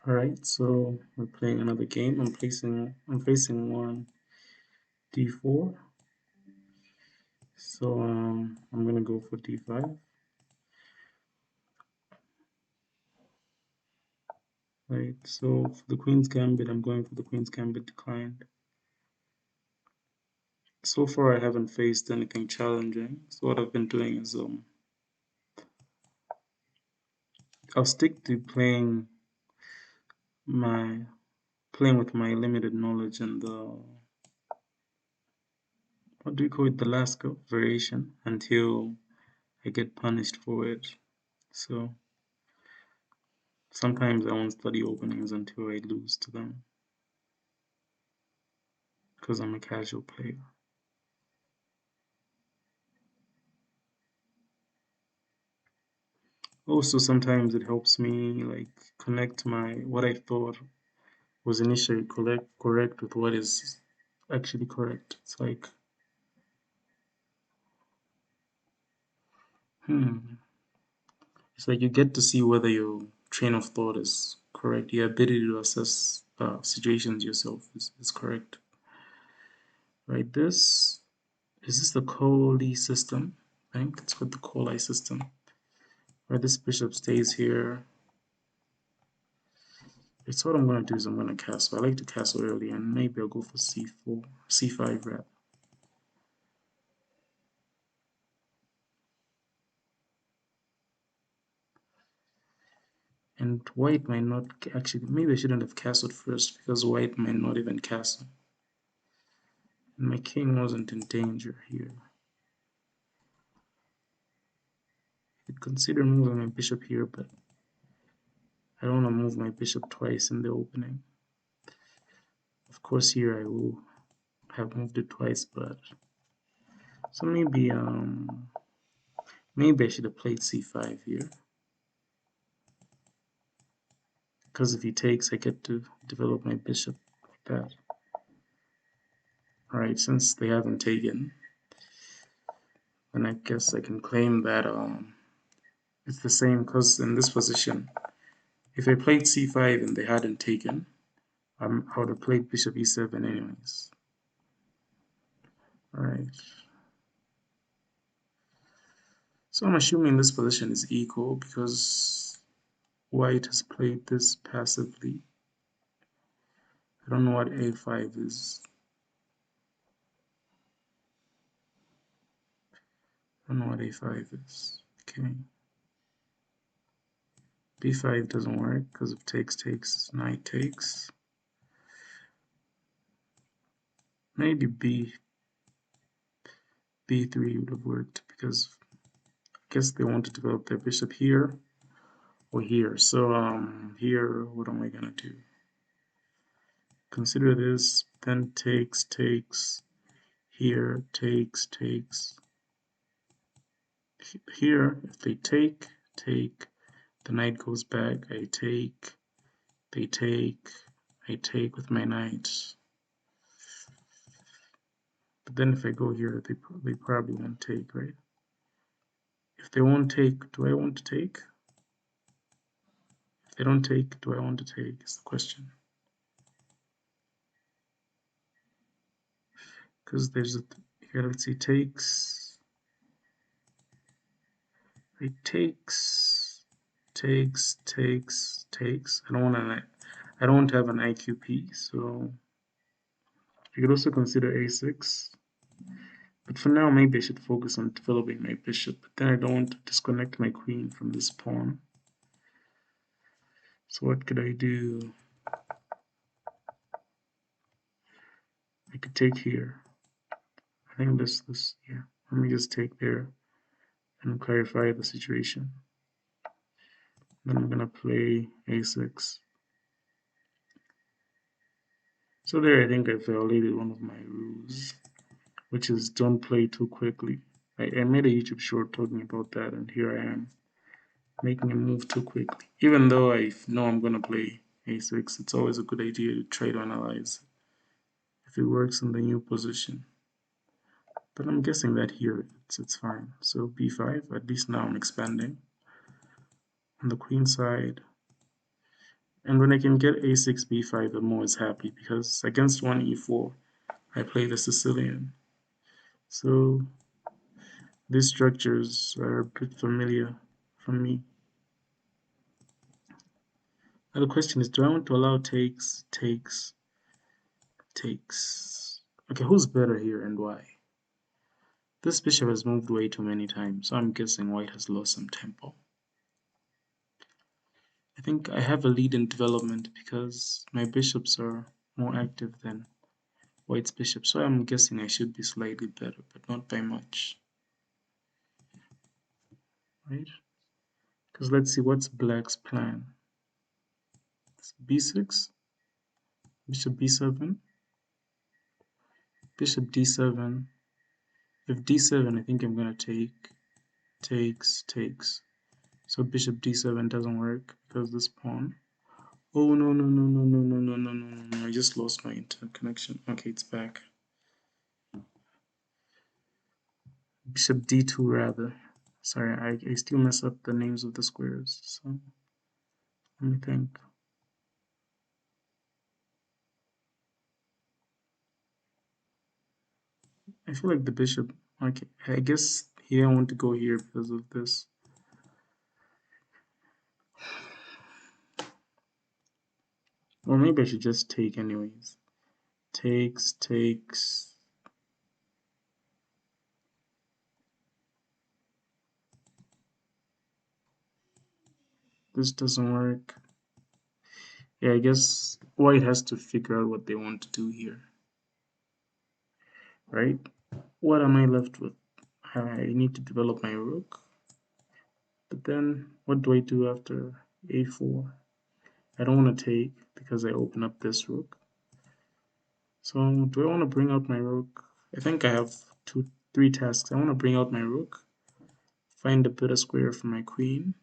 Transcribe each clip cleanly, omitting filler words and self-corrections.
Alright, so we're playing another game. I'm facing one d4. So I'm gonna go for d5. Right, so for the Queen's Gambit, I'm going for the Queen's Gambit declined. So far I haven't faced anything challenging. So what I've been doing is I'll stick to my playing with my limited knowledge and the what do you call it, the last variation until I get punished for it. So sometimes I won't study openings until I lose to them because I'm a casual player. Also, sometimes it helps me like connect my what I thought was initially correct with what is actually correct. It's like, hmm, it's like you get to see whether your train of thought is correct. Your ability to assess situations yourself is correct. Right? This is this the Coley system? I think it's called the Coley system. Right, this bishop stays here. It's what I'm gonna do is I'm gonna castle. I like to castle early, and maybe I'll go for c4, c5 rather. And white might not actually, maybe I shouldn't have castled first because white might not even castle. And my king wasn't in danger here. I'd consider moving my bishop here, but I don't want to move my bishop twice in the opening. Of course, here I will have moved it twice, but so maybe I should have played c5 here. Because if he takes, I get to develop my bishop like that. Alright, since they haven't taken, then I guess I can claim that it's the same, because in this position, if I played c5 and they hadn't taken, I would have played bishop e7 anyways. Alright. So I'm assuming this position is equal because white has played this passively. I don't know what a5 is. I don't know what a5 is. Okay. b5 doesn't work because if takes, knight takes. Maybe b3 would have worked because I guess they want to develop their bishop here or here. So here, what am I gonna do? Consider this, then takes, here, takes. Here, if they take, the knight goes back, I take, they take, I take with my knight. But then if I go here, they probably won't take, right? If they won't take, do I want to take? If they don't take, do I want to take is the question. Because there's a, here, let's see, takes, it takes. I don't want to have an IQP, so you could also consider a6. But for now, maybe I should focus on developing my bishop. But then I don't want to disconnect my queen from this pawn. So what could I do? I could take here. I think yeah. Let me just take there and clarify the situation. Then I'm gonna play a6. So there, I think I violated one of my rules, which is don't play too quickly. I made a YouTube short talking about that, and here I am making a move too quickly. Even though I know I'm gonna play a6, it's always a good idea to try to analyze if it works in the new position. But I'm guessing that here it's fine. So b5, at least now I'm expanding. On the queen side, And when I can get a6, b5, I'm always happy because against one e4, I play the Sicilian. So these structures are a bit familiar for me. Now the question is, do I want to allow takes, takes, takes? Okay, who's better here and why? This bishop has moved way too many times, so I'm guessing white has lost some tempo. I think I have a lead in development because my bishops are more active than white's bishop, so I'm guessing I should be slightly better, but not by much, right? Because let's see, what's black's plan? It's b6, bishop b7, bishop d7. If d7, I think I'm gonna take, takes, takes. So bishop d7 doesn't work because this pawn. Oh no no no no no no no no no no! I just lost my internet connection. Okay, it's back. Bishop d2 rather. Sorry, I still mess up the names of the squares. So let me think. I feel like the bishop. Okay, I guess he didn't want to go here because of this. Or maybe I should just take anyways. Takes, takes. This doesn't work. Yeah, I guess white has to figure out what they want to do here. Right? What am I left with? I need to develop my rook. But then what do I do after a4? I don't want to take because I open up this rook. So do I want to bring out my rook? I think I have three tasks. I want to bring out my rook, find a better square for my queen.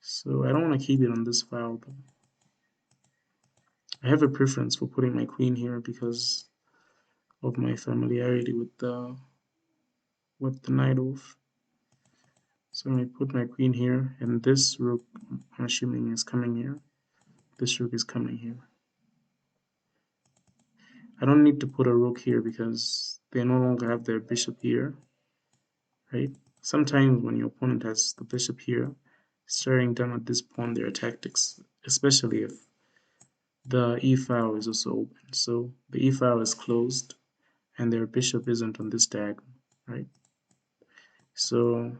So I don't want to keep it on this file though. I have a preference for putting my queen here because of my familiarity with the knight off. So I put my queen here, and this rook, I'm assuming, is coming here. This rook is coming here. I don't need to put a rook here because they no longer have their bishop here, right? Sometimes when your opponent has the bishop here, staring down at this pawn, there are tactics, especially if the e file is also open. So the e file is closed and their bishop isn't on this diagonal, right? So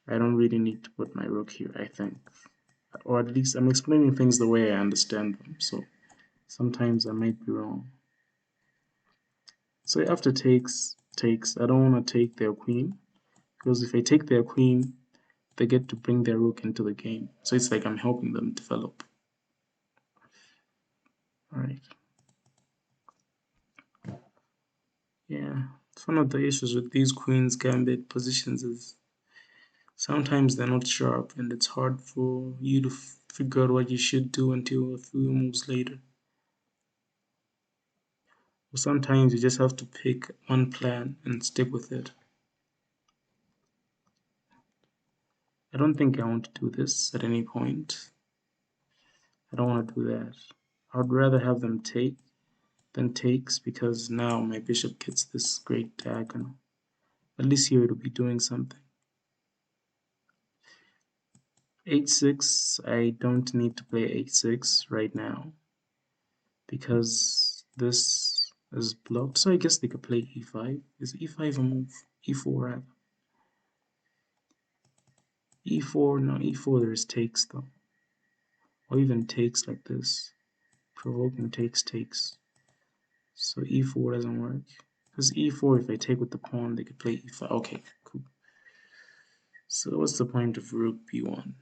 I don't really need to put my rook here, I think. Or at least I'm explaining things the way I understand them, so sometimes I might be wrong. So after takes, I don't want to take their queen, because if I take their queen, they get to bring their rook into the game. So it's like I'm helping them develop. Alright. Yeah, it's one of the issues with these queen's gambit positions is sometimes they're not sharp and it's hard for you to figure out what you should do until a few moves later. Or sometimes you just have to pick one plan and stick with it. I don't think I want to do this at any point. I don't want to do that. I'd rather have them take than takes because now my bishop gets this great diagonal. At least here it'll be doing something. h6, I don't need to play h6 right now because this is blocked. So I guess they could play e5. Is e5 a move? e4 rather. e4, no, e4 there's takes though. Or even takes like this. Provoking takes, takes. So e4 doesn't work. Because e4, if I take with the pawn, they could play e5. Okay, cool. So what's the point of rook b1?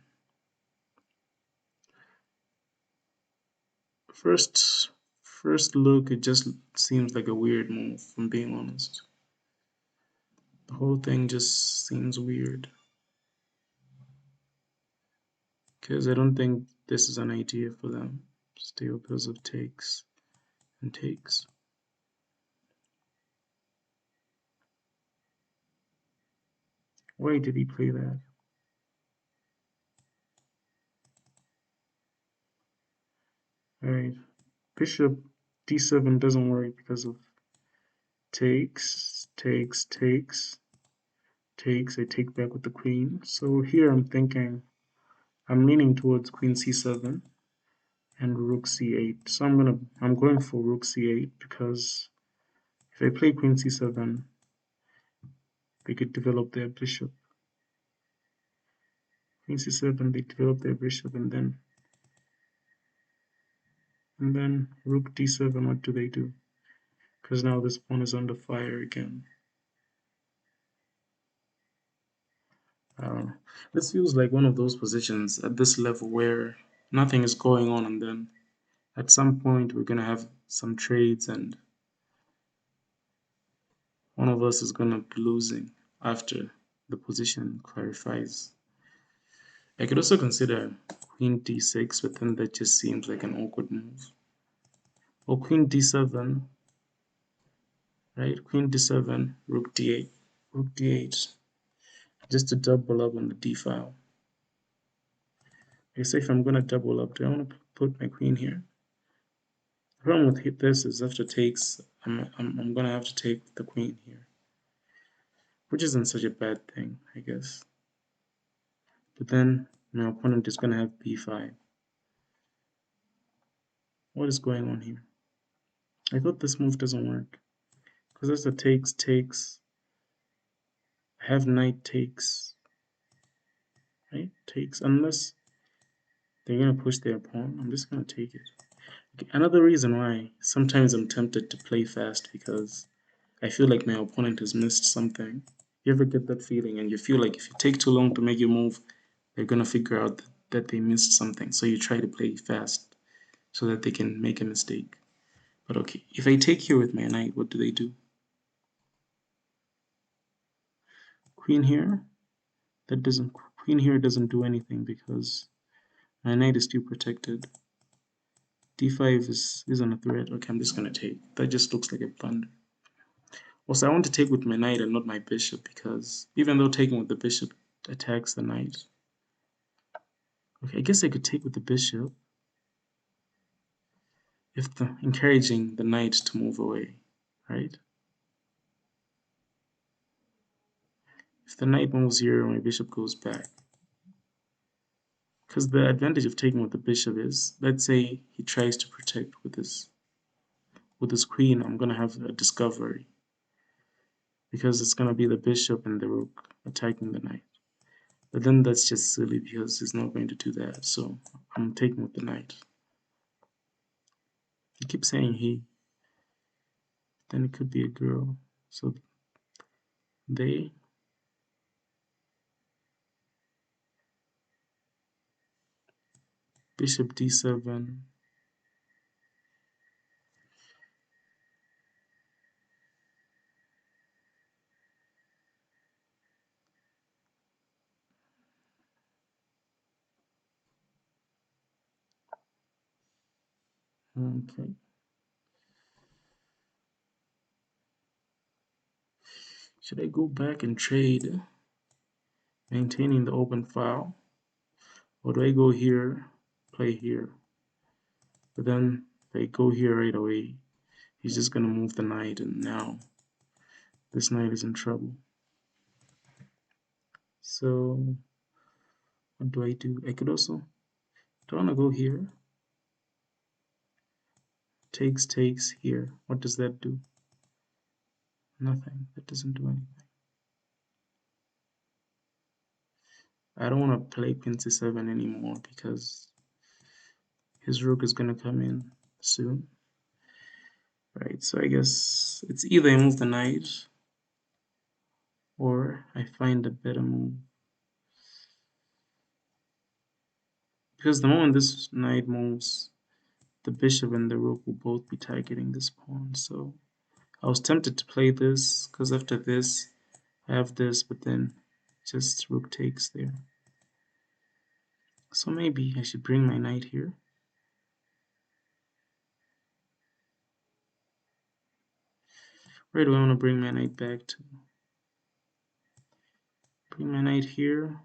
First look, it just seems like a weird move, if I'm being honest. The whole thing just seems weird. Because I don't think this is an idea for them. Still because of takes and takes. Why did he play that? Alright, bishop d7 doesn't work because of takes, takes. I take back with the queen. So here I'm leaning towards queen c7 and rook c8. So I'm going for rook c8 because if I play queen c7, they could develop their bishop. Queen c7, they develop their bishop, and then rook d7. What do they do? Because now this pawn is under fire again. This feels like one of those positions at this level where nothing is going on, and then at some point we're gonna have some trades, and one of us is gonna be losing after the position clarifies. I could also consider queen d6, but then that just seems like an awkward move. Or queen d7, right? Queen d7, rook d8, just to double up on the d file. I say if I'm gonna double up, do I want to put my queen here? The problem with this is after takes, I'm gonna have to take the queen here, which isn't such a bad thing, I guess. But then my opponent is gonna have b5. What is going on here? I thought this move doesn't work because that's the takes. I have knight takes, right? Takes, unless they're gonna push their pawn. I'm just gonna take it. Okay, another reason why sometimes I'm tempted to play fast because I feel like my opponent has missed something. You ever get that feeling and you feel like if you take too long to make your move, they're gonna figure out that they missed something. So you try to play fast so that they can make a mistake. But okay, if I take here with my knight, what do they do? Queen here? Queen here doesn't do anything because my knight is still protected. d5 isn't a threat. Okay, I'm just gonna take. That just looks like a blunder. Also, I want to take with my knight and not my bishop because even though taking with the bishop attacks the knight. Okay, I guess I could take with the bishop if encouraging the knight to move away, right? If the knight moves here, my bishop goes back. Because the advantage of taking with the bishop is, let's say he tries to protect with his queen, I'm gonna have a discovery because it's gonna be the bishop and the rook attacking the knight. But then that's just silly because he's not going to do that. So I'm taking with the knight. I keep saying he, then it could be a girl. So they, bishop d7. Okay. Should I go back and trade, maintaining the open file? Or do I go here, play here? But then if I go here right away, he's just gonna move the knight, and now this knight is in trouble. So what do I do? I could also, do I wanna go here? Takes here. What does that do? Nothing. That doesn't do anything. I don't want to play queen c7 anymore because his rook is gonna come in soon. Right, so I guess it's either I move the knight or I find a better move. Because the moment this knight moves, the bishop and the rook will both be targeting this pawn. So I was tempted to play this because after this I have this, but then just rook takes there. So maybe I should bring my knight here. Where do I want to bring my knight back to? Bring my knight here.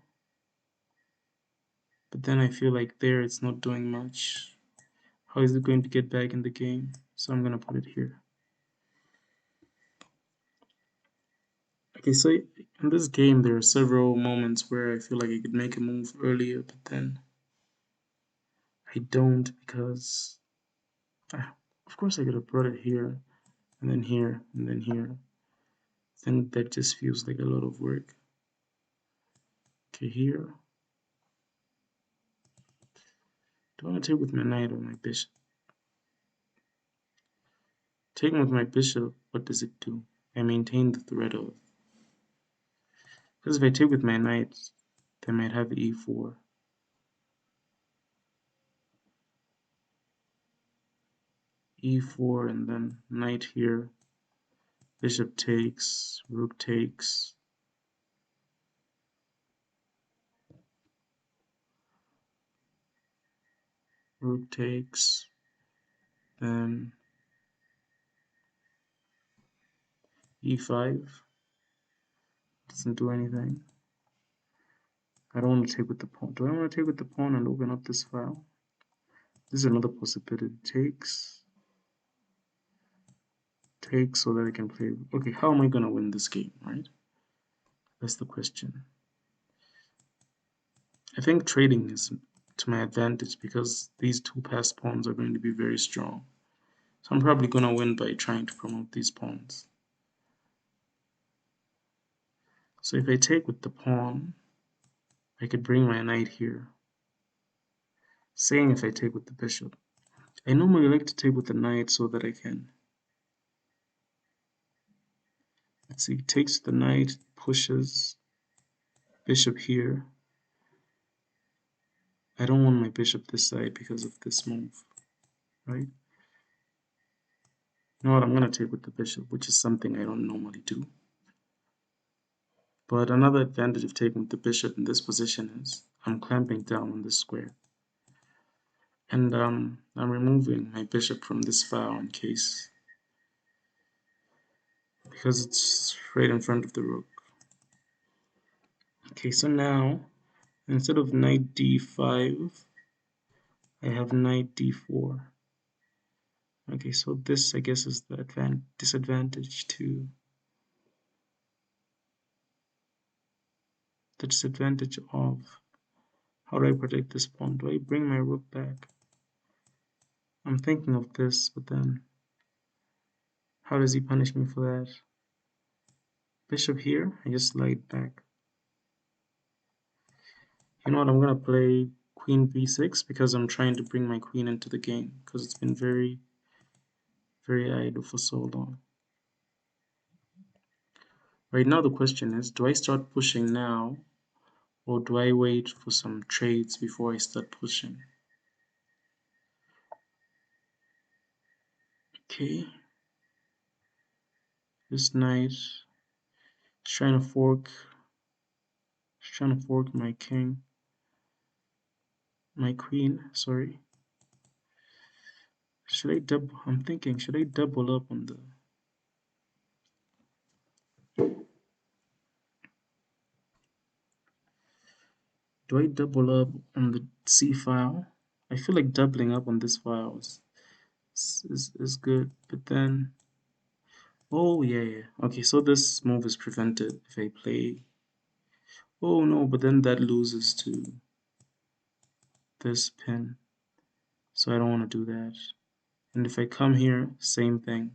But then I feel like there it's not doing much. How is it going to get back in the game? So I'm gonna put it here. Okay, so in this game there are several moments where I feel like I could make a move earlier, but then I don't because of course I could have brought it here and then here and then here. Then that just feels like a lot of work. Okay, here. Do I want to take with my knight or my bishop? Taking with my bishop, what does it do? I maintain the threat of. Because if I take with my knight, they might have e4. e4 and then knight here. Bishop takes, rook takes. Rook takes. Then e5. Doesn't do anything. I don't want to take with the pawn. Do I want to take with the pawn and open up this file? This is another possibility. Takes. Takes so that I can play. Okay, how am I going to win this game, right? That's the question. I think trading is to my advantage because these two passed pawns are going to be very strong. So I'm probably going to win by trying to promote these pawns. So if I take with the pawn, I could bring my knight here. Saying if I take with the bishop. I normally like to take with the knight so that I can. Let's see, takes the knight, pushes, bishop here. I don't want my bishop this side because of this move, right? You know what, I'm going to take with the bishop, which is something I don't normally do. But another advantage of taking with the bishop in this position is I'm clamping down on this square. And I'm removing my bishop from this file in case, because it's right in front of the rook. Okay, so now, instead of knight d5, I have knight d4. Okay, so this, I guess, is the disadvantage to the disadvantage of how do I protect this pawn? Do I bring my rook back? I'm thinking of this, but then how does he punish me for that? Bishop here, I just slide back. You know what, I'm gonna play queen b6 because I'm trying to bring my queen into the game because it's been very, very idle for so long. Right now the question is, do I start pushing now or do I wait for some trades before I start pushing? Okay. This knight is trying to fork my king. My queen, sorry. Should I double? I'm thinking, should I double up on the? Do I double up on the C file? I feel like doubling up on this file is good, but then, oh yeah. Okay, so this move is prevented if I play. Oh no, but then that loses to this pin, so I don't want to do that. And if I come here, same thing.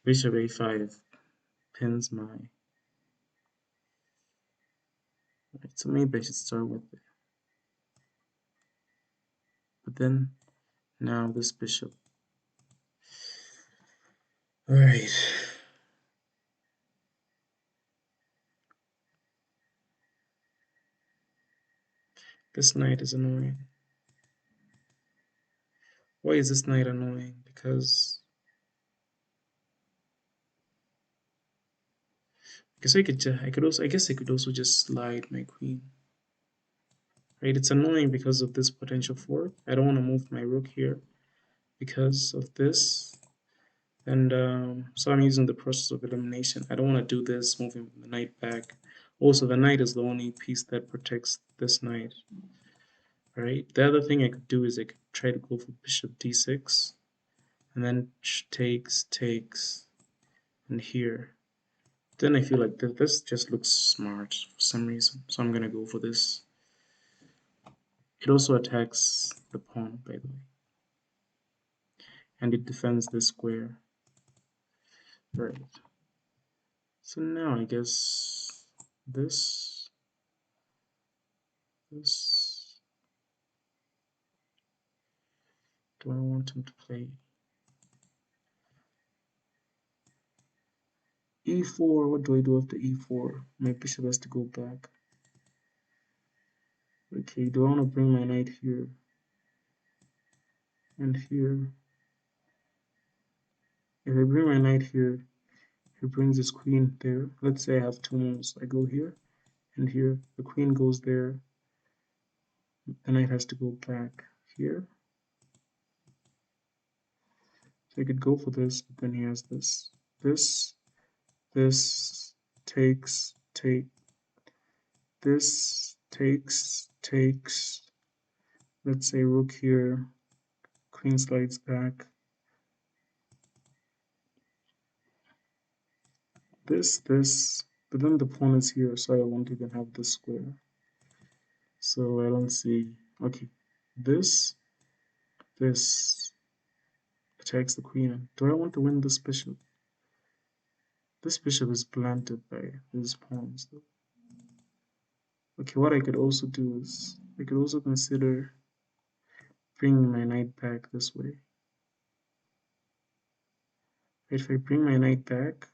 Bishop a5 pins my. Right, so maybe I should start with it. But then now this bishop. Alright. This knight is annoying. Why is this knight annoying? Because I guess I could also just slide my queen. Right? It's annoying because of this potential fork. I don't want to move my rook here because of this. And so I'm using the process of elimination. I don't want to do this, moving the knight back. Also, the knight is the only piece that protects this knight. Right. The other thing I could do is I could try to go for bishop d6, and then takes, and here. Then I feel like this just looks smart for some reason, so I'm gonna go for this. It also attacks the pawn, by the way, and it defends the square. Right. So now I guess this, this. Do I want him to play e4? What do I do after e4? My bishop has to go back. Okay, do I want to bring my knight here and here? If I bring my knight here, he brings his queen there. Let's say I have two moves. I go here and here. The queen goes there. The knight has to go back here. So I could go for this, but then he has this. This take. This takes. Let's say rook here. Queen slides back. This. But then the pawn is here, so I won't even have this square. So I don't see. Okay, this attacks the queen. Do I want to win this bishop? This bishop is planted by these pawns, though. Okay, what I could also do is I could also consider bringing my knight back this way. If I bring my knight back,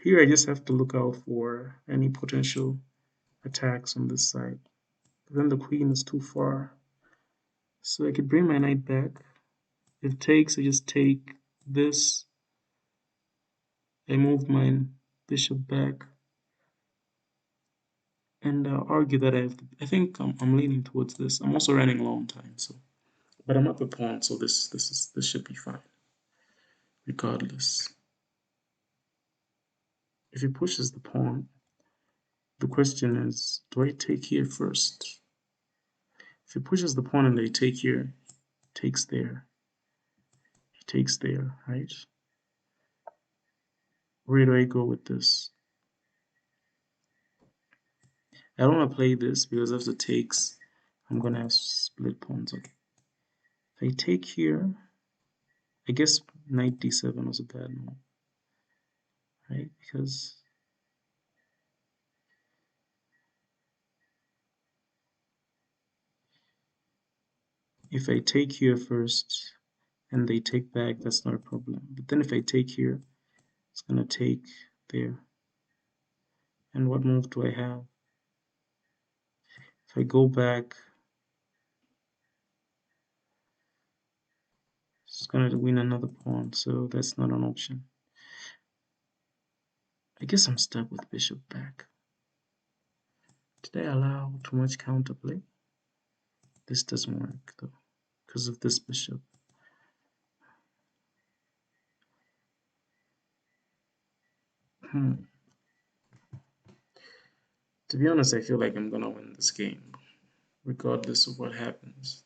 here I just have to look out for any potential attacks on this side. But then the queen is too far. So I could bring my knight back. If it takes, I just take this. I move my bishop back and argue that I think I'm leaning towards this. I'm also running low on time, so but I'm up a pawn, so this should be fine, regardless. If he pushes the pawn, the question is, do I take here first? If he pushes the pawn and I take here, takes there, he takes there, right? Where do I go with this? I don't want to play this because if it takes, I'm gonna have split pawns. Okay. If I take here, I guess knight d7 was a bad move, right? Because if I take here first and they take back, that's not a problem. But then if I take here, it's gonna take there. And what move do I have? If I go back, it's gonna win another pawn, so that's not an option. I guess I'm stuck with bishop back. Did I allow too much counterplay? This doesn't work though, because of this bishop. To be honest, I feel like I'm gonna win this game, regardless of what happens.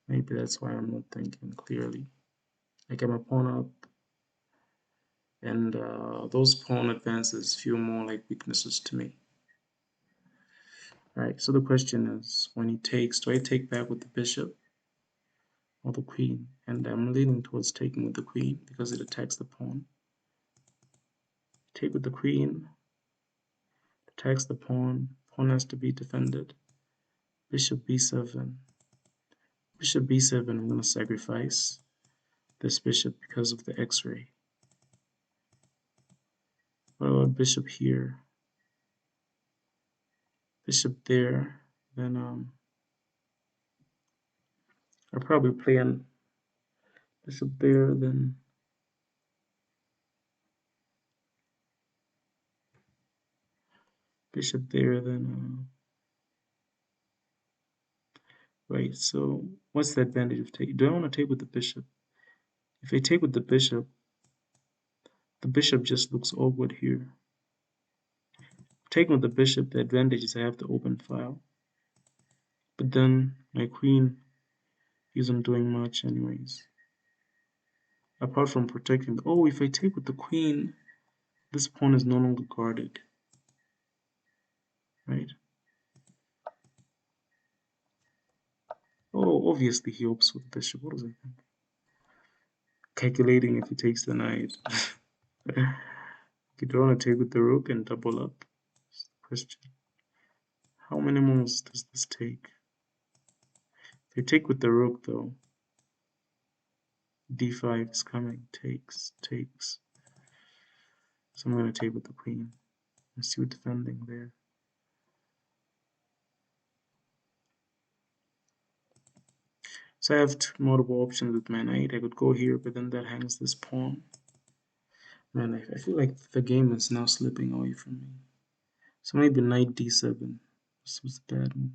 Maybe that's why I'm not thinking clearly. Like I'm a pawn up, and those pawn advances feel more like weaknesses to me. Alright, so the question is, when he takes, do I take back with the bishop or the queen? And I'm leaning towards taking with the queen because it attacks the pawn. Take with the queen, attacks the pawn, pawn has to be defended. Bishop b7. Bishop b7, I'm going to sacrifice this bishop because of the x-ray. What about bishop here? Bishop there, then I'll probably play an bishop there, then bishop there, then right. So what's the advantage of taking? Do I want to take with the bishop? If I take with the bishop just looks awkward here. Taking with the bishop, the advantage is I have the open file. But then my queen isn't doing much anyways. Apart from protecting. Oh, if I take with the queen, this pawn is no longer guarded. Right? Oh, obviously he opts with the bishop. What does I think? Calculating if he takes the knight. You don't want to take with the rook and double up. Question. How many moves does this take? If I take with the rook though, d5 is coming. Takes. So I'm going to take with the queen. I'm still defending there. So I have multiple options with my knight. I could go here, but then that hangs this pawn. Man, I feel like the game is now slipping away from me. So maybe knight d7. This was a bad move.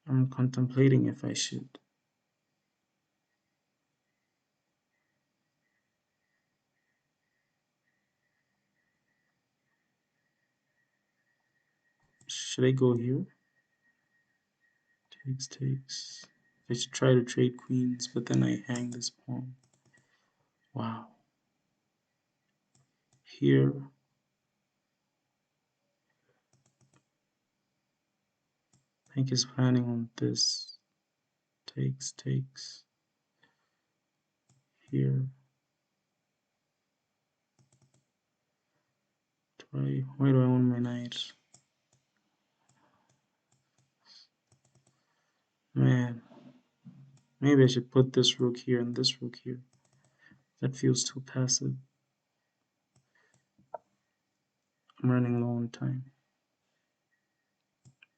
I'm contemplating if I should. Should I go here? Takes. I should try to trade queens, but then I hang this pawn. Wow. Here. I think he's planning on this. Takes. Here. Why do I want my knight? Man. Maybe I should put this rook here and this rook here. That feels too passive. I'm running low on time.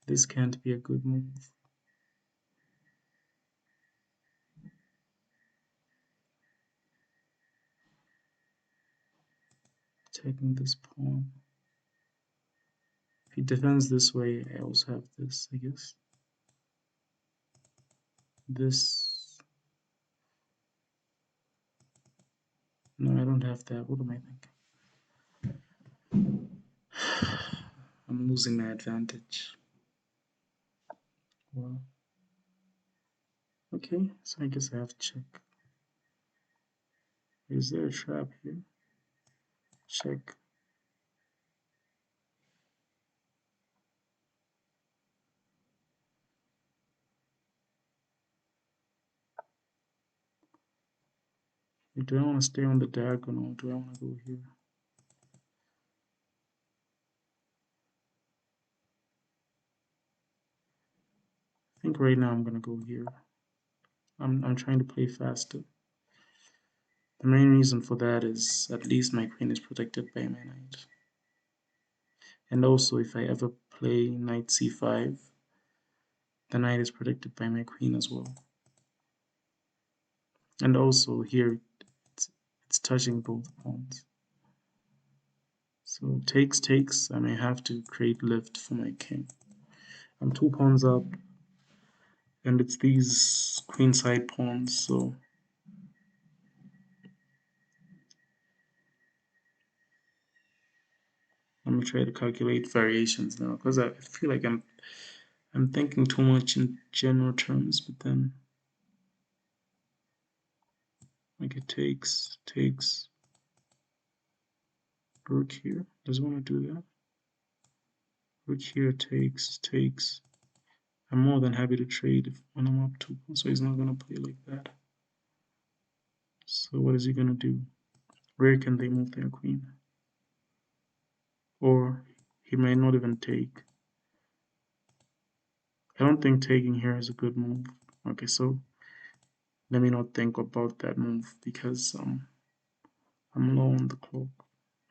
This can't be a good move. Taking this pawn. If he defends this way, I also have this, I guess. This. No, I don't have that. What am I thinking? I'm losing my advantage. Well, okay, so I guess I have to check. Is there a trap here? Check. Do I want to stay on the diagonal? Do I want to go here? I think right now I'm gonna go here. I'm trying to play faster. The main reason for that is at least my queen is protected by my knight. And also if I ever play knight c5, the knight is protected by my queen as well. And also here it's touching both pawns. So takes, I may have to create lift for my king. I'm 2 pawns up, and it's these queenside pawns, so let me try to calculate variations now, because I feel like I'm thinking too much in general terms, but then like it takes rook here. Does it want to do that? Rook here takes. I'm more than happy to trade when I'm up 2 pawns, so he's not gonna play like that. So what is he gonna do? Where can they move their queen? Or he might not even take. I don't think taking here is a good move. Okay, so let me not think about that move because I'm low on the clock.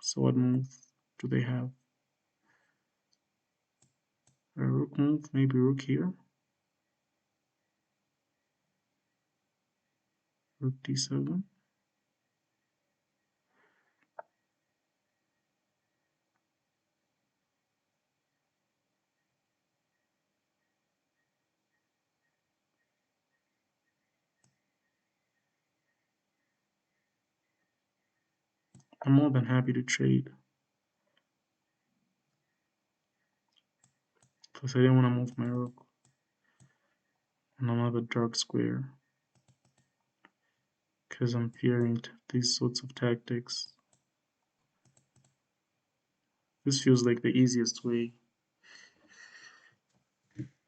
So what move do they have? A rook move, maybe rook here. Rook d7. I'm more than happy to trade. Plus, I didn't want to move my rook on another dark square because I'm fearing these sorts of tactics. This feels like the easiest way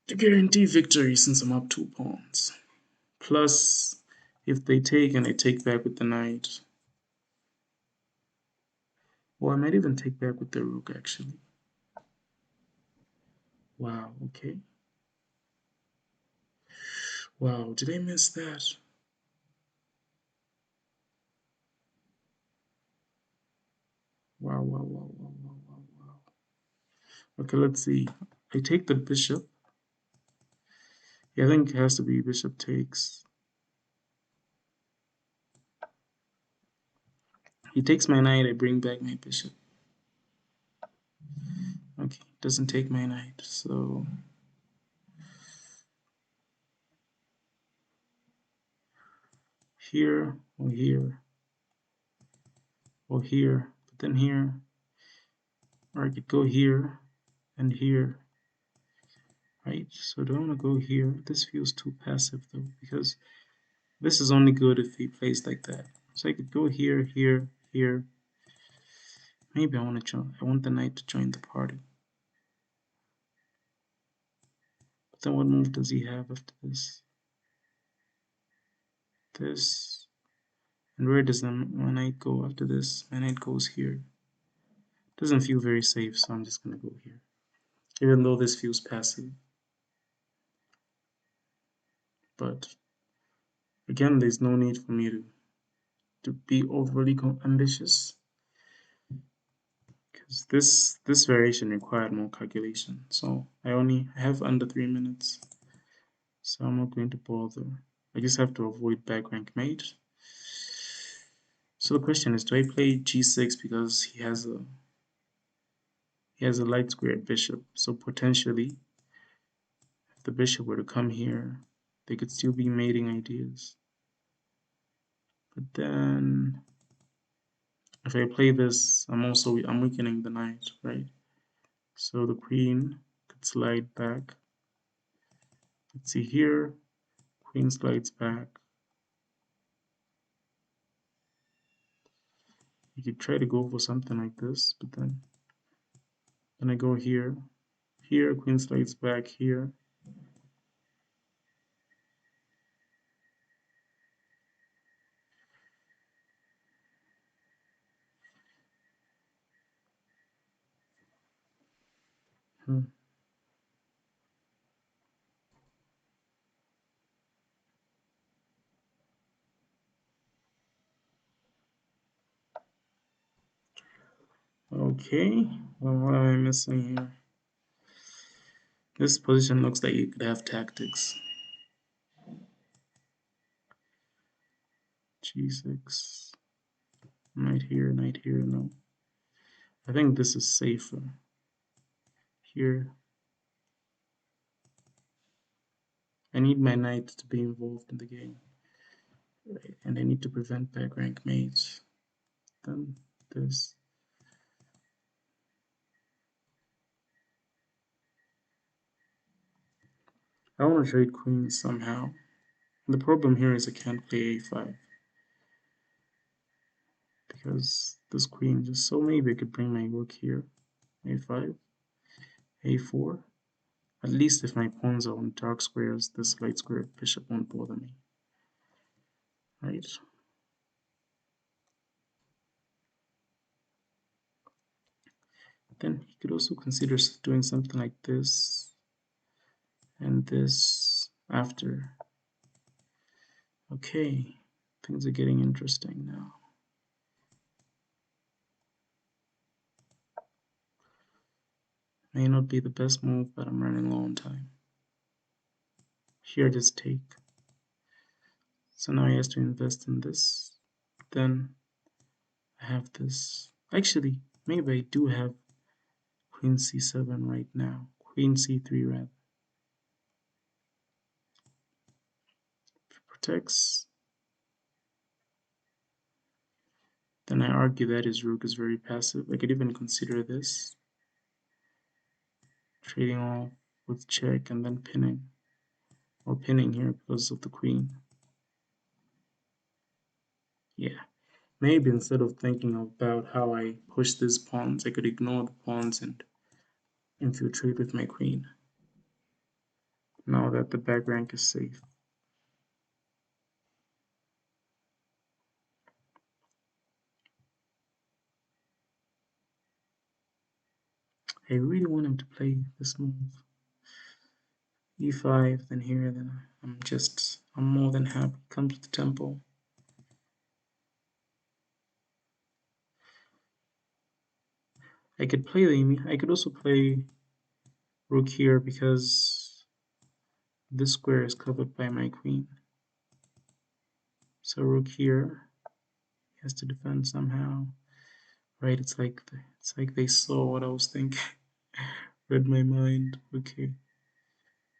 to guarantee victory since I'm up 2 pawns. Plus, if they take and I take back with the knight, or I might even take back with the rook actually. Wow, okay. Wow, did I miss that? Wow, wow, wow, wow, wow, wow, wow. Okay, let's see. I take the bishop. Yeah, I think it has to be bishop takes. He takes my knight, I bring back my bishop. Okay, doesn't take my knight, so here or here or here, but then here, or I could go here and here, right? So do I want to go here? This feels too passive though, because this is only good if he plays like that. So I could go here, here, here. Maybe I want to join. I want the knight to join the party. But then what move does he have after this? This. And where does my knight go after this? My knight goes here. Doesn't feel very safe, so I'm just gonna go here. Even though this feels passive. But again, there's no need for me to be overly ambitious, because this variation required more calculation. So I have under 3 minutes, so I'm not going to bother. I just have to avoid back rank mate. So the question is, do I play g6 because he has a light squared bishop? So potentially, if the bishop were to come here, they could still be mating ideas. But then if I play this, I'm weakening the knight, right? So the queen could slide back. Let's see here, queen slides back. You could try to go for something like this, but then I go here. Here, queen slides back here. Hmm. Okay, well, what am I missing here? This position looks like you could have tactics. G6. Knight here, no. I think this is safer. Here. I need my knight to be involved in the game. Right, and I need to prevent back rank mates. Then this. I want to trade queens somehow. The problem here is I can't play a5 because this queen just, so maybe I could bring my rook here. a5, a4. At least if my pawns are on dark squares, this light square bishop won't bother me. Right? Then he could also consider doing something like this and this after. Okay, things are getting interesting now. May not be the best move, but I'm running low on time. Here, just take. So now he has to invest in this. Then I have this. Actually, maybe I do have queen c7 right now. Queen c3 rather. Protects. Then I argue that his rook is very passive. I could even consider this. Trading off with check and then pinning. Or pinning here because of the queen. Yeah. Maybe instead of thinking about how I push these pawns, I could ignore the pawns and infiltrate with my queen. Now that the back rank is safe. I really want him to play this move. E5, then here, then I'm more than happy. Come to the temple. I could play I could also play rook here because this square is covered by my queen. So rook here has to defend somehow. Right, it's like they saw what I was thinking. Read my mind. Okay.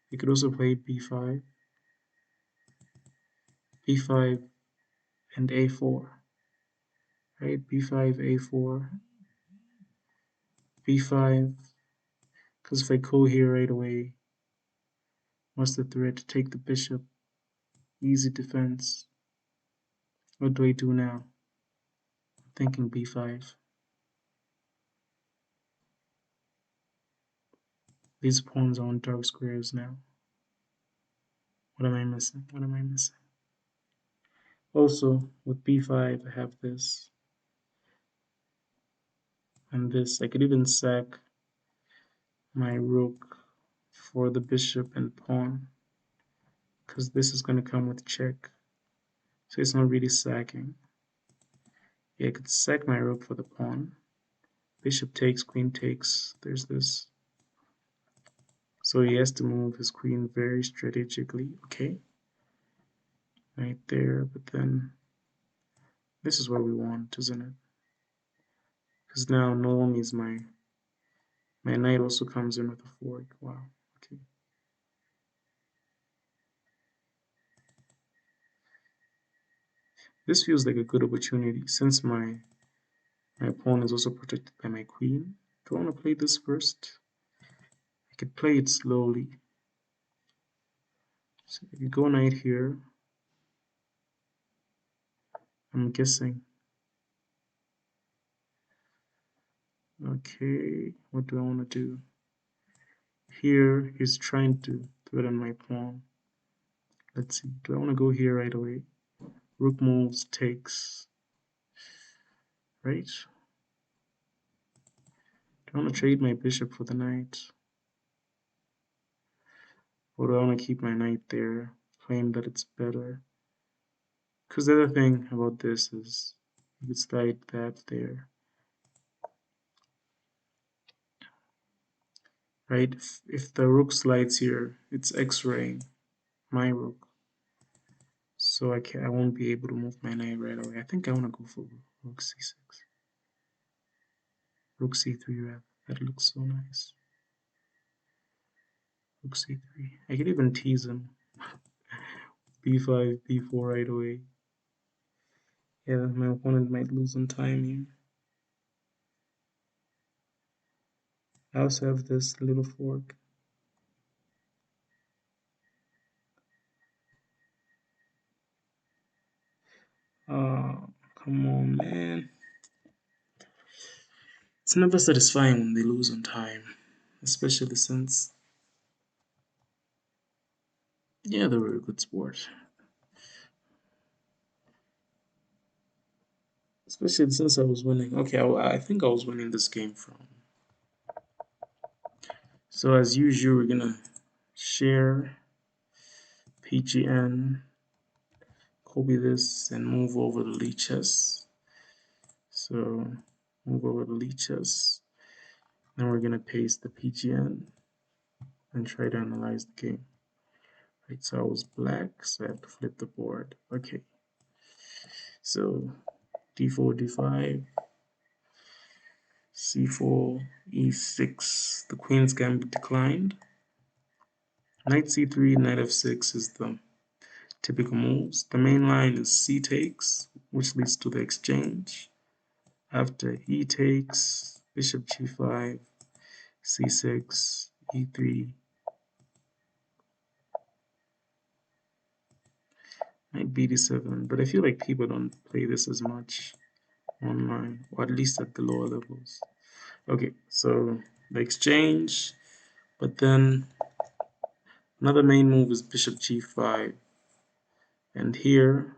You could also play b5, b5 and a4. Right, b5, a4, b5. Because if I go here right away, what's the threat? To take the bishop. Easy defense. What do I do now? I'm thinking b5. These pawns are on dark squares now. What am I missing? What am I missing? Also, with b5, I have this and this. I could even sack my rook for the bishop and pawn because this is going to come with check. So it's not really sacking. Yeah, I could sack my rook for the pawn. Bishop takes, queen takes. There's this. So he has to move his queen very strategically. Okay. Right there. But then this is what we want, isn't it? Because now not only is my knight also comes in with a fork. Wow. Okay. This feels like a good opportunity since my pawn is also protected by my queen. Do I want to play this first? I could play it slowly. So if you go knight here, I'm guessing. Okay, what do I want to do? Here, he's trying to threaten my pawn. Let's see, do I want to go here right away? Rook moves, takes, right? Do I want to trade my bishop for the knight? Or do I want to keep my knight there, claim that it's better? Because the other thing about this is you could slide that there. Right? If the rook slides here, it's x-raying my rook. So I won't be able to move my knight right away. I think I want to go for rook c6. Rook c3 rather. That looks so nice. Rook c3. I could even tease him. b5, b4 right away. Yeah, my opponent might lose on time here. I also have this little fork. Come on, man. It's never satisfying when they lose on time, especially since, yeah, they were a good sport. Especially since I was winning. Okay, I think I was winning this game from. So as usual, we're gonna share PGN, copy this, and move over the leeches. So move over the leeches. Then we're gonna paste the PGN and try to analyze the game. Right, so I was black, so I have to flip the board. Okay. So d4, d5, c4, e6. The queen's gambit declined. Knight c3, knight f6 is the typical moves. The main line is c takes, which leads to the exchange. After e takes, bishop g5, c6, e3. Knight b7, but I feel like people don't play this as much online, or at least at the lower levels. Okay, so the exchange, but then another main move is bishop g5, and here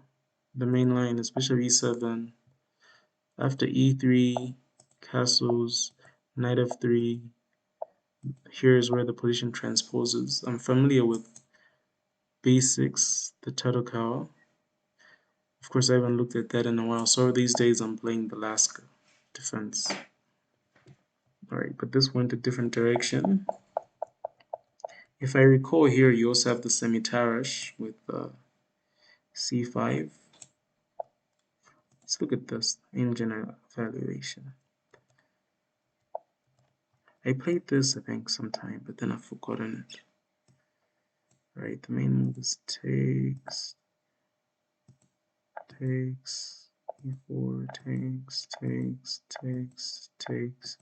the main line is bishop e7. After e3, castles, knight f3. Here's where the position transposes. I'm familiar with basics, the turtle cow. Of course, I haven't looked at that in a while, so these days I'm playing the Alaska defense. Alright, but this went a different direction. If I recall here, you also have the semi-tarash with c5. Let's look at this engine evaluation. I played this, I think, sometime, but then I've forgotten it. Right, the main move is takes, e4, takes.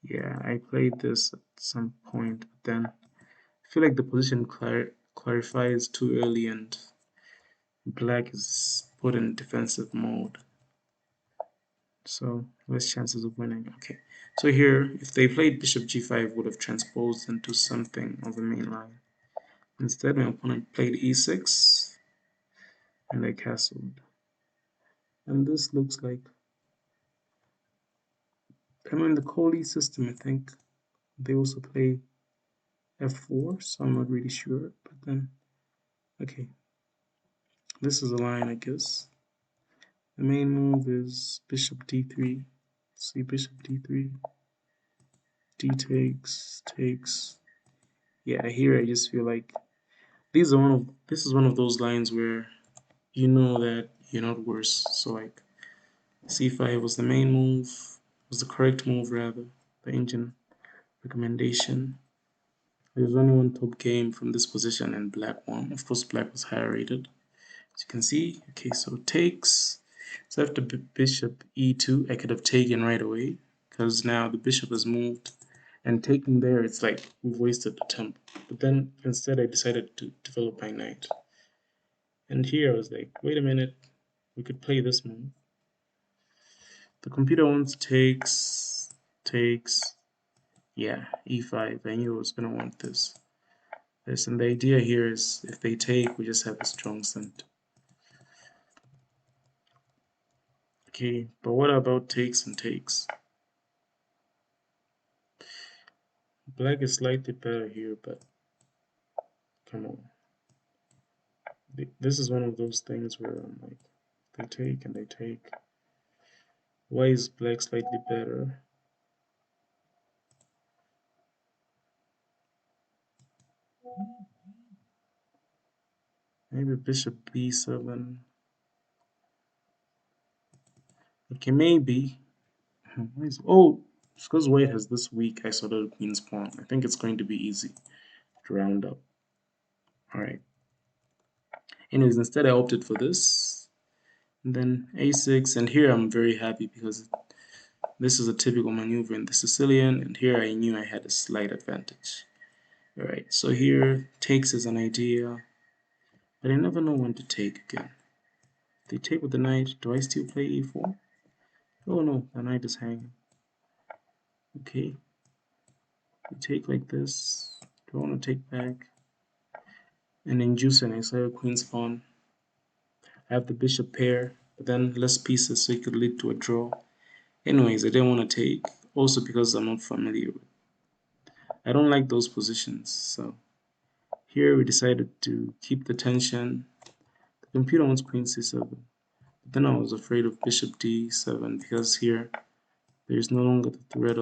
Yeah, I played this at some point, but then I feel like the position clarifies too early and black is put in defensive mode. So less chances of winning. Okay, so here, if they played bishop g5, would have transposed into something on the main line. Instead, my opponent played e6, and I castled. And this looks like, I mean, the Coley system, I think they also play f4, so I'm not really sure. But then, okay, this is a line, I guess. The main move is bishop d3. See, bishop d3, d takes. Yeah, here I just feel like this is one of those lines where you know that you're not worse. So like c5 was the main move, was the correct move rather, the engine recommendation. There's only one top game from this position and black won. Of course, black was higher rated. As you can see, okay, so takes. So after bishop e2, I could have taken right away because now the bishop has moved, and taking there, it's like we've wasted the tempo. But then instead, I decided to develop my knight. And here I was like, wait a minute, we could play this move. The computer wants takes. Yeah, e5. I knew it was gonna want this. And the idea here is if they take, we just have a strong center. Okay, but what about takes and takes? Black is slightly better here, but come on. This is one of those things where I'm like, they take and they take. Why is black slightly better? Maybe bishop b7. Okay, maybe. Oh, it's because white has this weak isolated queen's pawn. I think it's going to be easy to round up. Alright. Anyways, instead I opted for this. And then a6, and here I'm very happy because this is a typical maneuver in the Sicilian, and here I knew I had a slight advantage. Alright, so here takes as an idea, but I never know when to take again. They take with the knight. Do I still play e4? Oh no, the knight is hanging. Okay, we take like this. Do I want to take back and induce an isolated queen's pawn? I have the bishop pair, but then less pieces, so it could lead to a draw. Anyways, I didn't want to take, also because I'm not familiar with. I don't like those positions, so here we decided to keep the tension. The computer wants queen c7, but then I was afraid of bishop d7 because here there is no longer the threat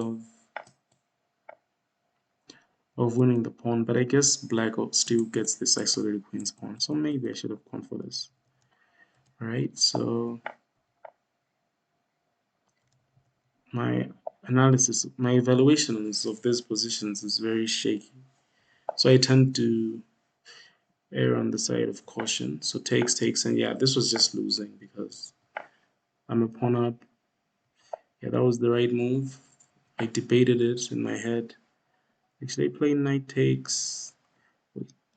of winning the pawn, but I guess black still gets this isolated queen's pawn, so maybe I should have gone for this. Alright, so my analysis, my evaluations of these positions is very shaky. So I tend to err on the side of caution. So takes, and yeah, this was just losing because I'm a pawn up. Yeah, that was the right move. I debated it in my head. Should I play knight takes?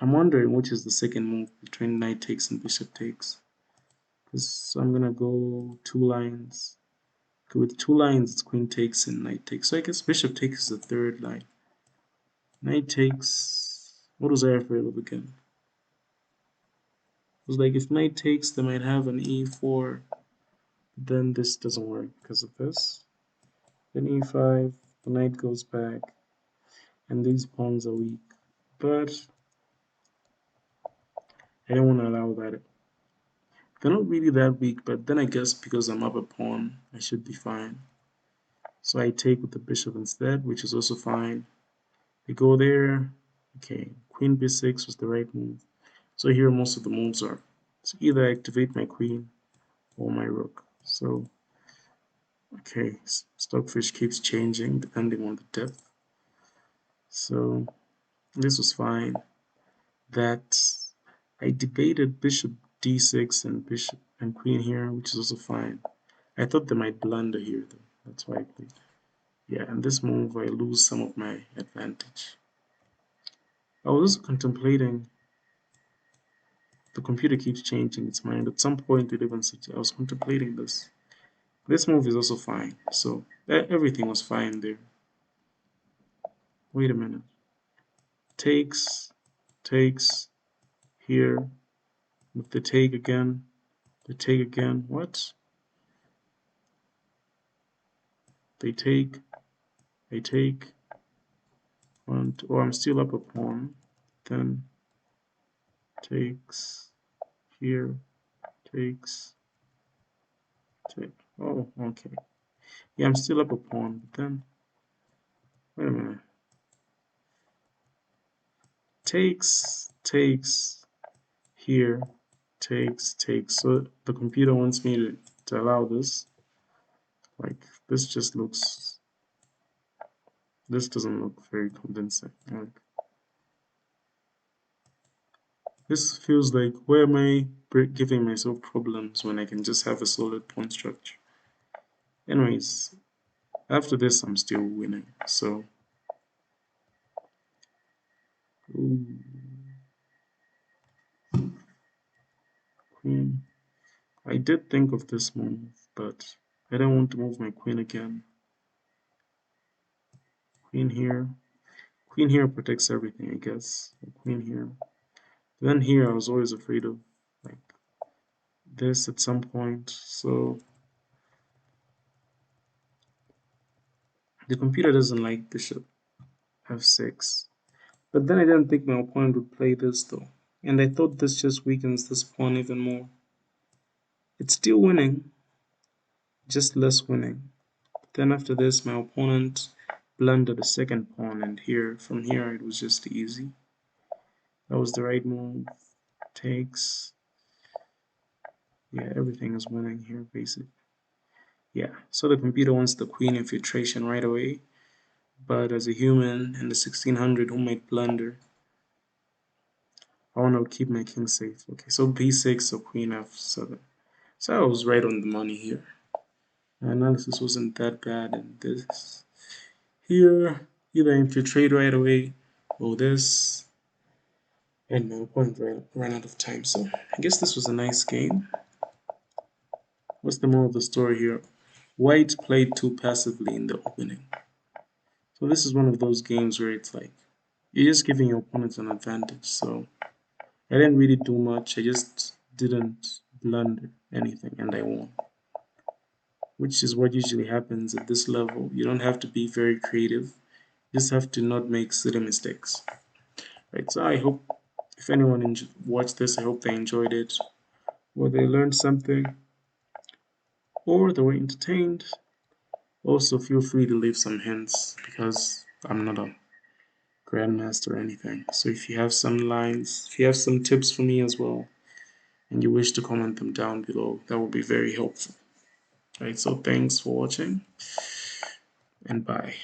I'm wondering which is the second move between knight takes and bishop takes. Because I'm gonna go 2 lines. Okay, with 2 lines, it's queen takes and knight takes. So I guess bishop takes is the third line. Knight takes. What was I afraid of again? It was like if knight takes, they might have an e4. Then this doesn't work because of this. Then e5, the knight goes back, and these pawns are weak. But I don't want to allow that. They're not really that weak, but then I guess because I'm up a pawn, I should be fine. So I take with the bishop instead, which is also fine. I go there. Okay, queen b6 was the right move. So here most of the moves are. So either I activate my queen or my rook. So, okay, stockfish keeps changing depending on the depth. So this was fine. That I debated bishop d6 and bishop and queen here, which is also fine. I thought they might blunder here though. That's why I played. Yeah, and this move I lose some of my advantage. I was also contemplating. The computer keeps changing its mind. At some point, it even said I was contemplating this. This move is also fine. So everything was fine there. Wait a minute. Takes, takes here with the take again. The take again. What? They take. They take. And oh, I'm still up a pawn. Then takes here. Takes. Take. Oh, okay. Yeah, I'm still up a pawn. But then wait a minute. Takes here, takes. So the computer wants me to allow this. Like this just looks, this doesn't look very convincing. Like this feels like, where am I giving myself problems when I can just have a solid pawn structure? Anyways, after this I'm still winning. So ooh, queen. I did think of this move, but I don't want to move my queen again. Queen here. Queen here protects everything, I guess. Queen here. Then here I was always afraid of like this at some point. So the computer doesn't like bishop f6. But then I didn't think my opponent would play this though. And I thought this just weakens this pawn even more. It's still winning, just less winning. Then after this my opponent blundered the second pawn, and here from here it was just easy. That was the right move. Takes. Yeah, everything is winning here basically. Yeah, so the computer wants the queen infiltration right away. But as a human in the 1600 who might blunder, I want to keep my king safe. Okay, so b6, so queen f7. So I was right on the money here. My analysis wasn't that bad, and this here, either infiltrate right away or this, and my opponent ran out of time. So I guess this was a nice game. What's the moral of the story here? White played too passively in the opening. So this is one of those games where it's like you're just giving your opponent an advantage. So I didn't really do much. I just didn't blunder anything and I won. Which is what usually happens at this level. You don't have to be very creative. You just have to not make silly mistakes. Right, so I hope if anyone watched this, I hope they enjoyed it, or they learned something, or they were entertained. Also, feel free to leave some hints because I'm not a grandmaster or anything. So if you have some lines, if you have some tips for me as well, and you wish to comment them down below, that would be very helpful. Right, so thanks for watching and bye.